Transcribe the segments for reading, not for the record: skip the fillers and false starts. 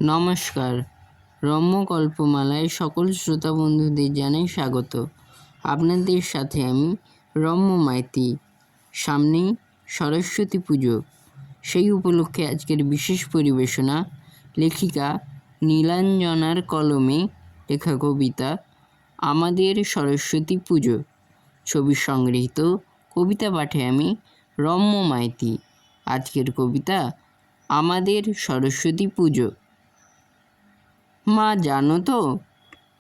নমস্কার, রম্য গল্পমালায় সকল শ্রোতা বন্ধুদের জানাই স্বাগত। আপনাদের সাথে আমি রম্য মাইতি। সামনেই সরস্বতী পুজো, সেই উপলক্ষে আজকের বিশেষ পরিবেশনা লেখিকা নীলাঞ্জনার কলমে লেখা কবিতা আমাদের সরস্বতী পুজো। ছবি সংগৃহীত, কবিতা পাঠে আমি রম্য মাইতি। আজকের কবিতা আমাদের সরস্বতী পুজো। মা জানো তো,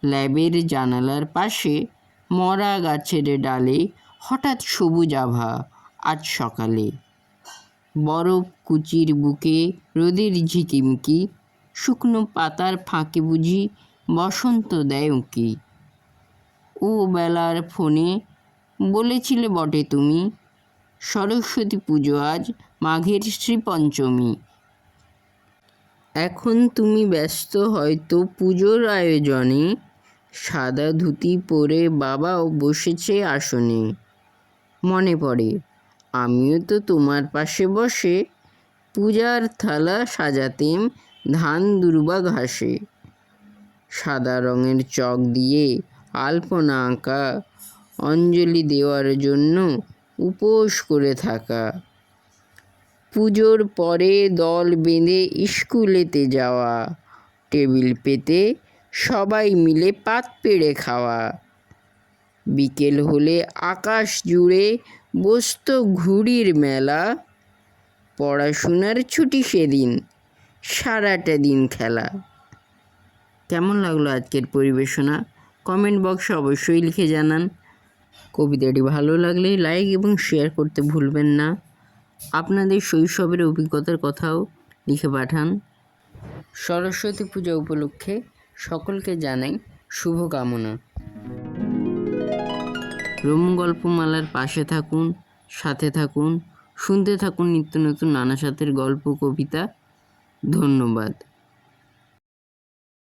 ল্যাবের জানালার পাশে মরা গাছের ডালে হঠাৎ সবুজ আভা আজ সকালে। বরফ কুচির বুকে রোদের ঝিকিমিকি, শুকনো পাতার ফাঁকে বুঝি বসন্ত দেয় উঁকি। ও বেলার ফোনে বলেছিলে বটে তুমি, সরস্বতী পুজো আজ মাঘের শ্রীপঞ্চমী। এখন তুমি ব্যস্ত হয়তো পুজোর আয়োজনে, সাদা ধুতি পরে বাবাও বসেছে আসনে। মনে পড়ে আমিও তো তোমার পাশে বসে পূজার থালা সাজাতেম ধান দুর্বা ঘাসে। সাদা রঙের চক দিয়ে আলপনা আঁকা, অঞ্জলি দেওয়ার জন্য উপোস করে থাকা। পুজোর পরে দল বেঁধে স্কুলেতে যাওয়া, টেবিল পেতে সবাই মিলে পাত পেড়ে খাওয়া। বিকেল হলে আকাশ জুড়ে বসত ঘুড়ির মেলা, পড়াশোনার ছুটি সেদিন, সারাটা দিন খেলা। কেমন লাগলো আজকের পরিবেশনা? কমেন্ট বক্সে অবশ্যই লিখে জানান। কবিতাটি ভালো লাগলে লাইক এবং শেয়ার করতে ভুলবেন না। আপনাদের শৈশবের অভিজ্ঞতার কথাও লিখে পাঠান। সরস্বতী পূজা উপলক্ষে সকলকে জানাই শুভকামনা। রম্য গল্পমালার পাশে থাকুন, সাথে থাকুন, শুনতে থাকুন নিত্য নতুন নানা সাথের গল্প কবিতা। ধন্যবাদ।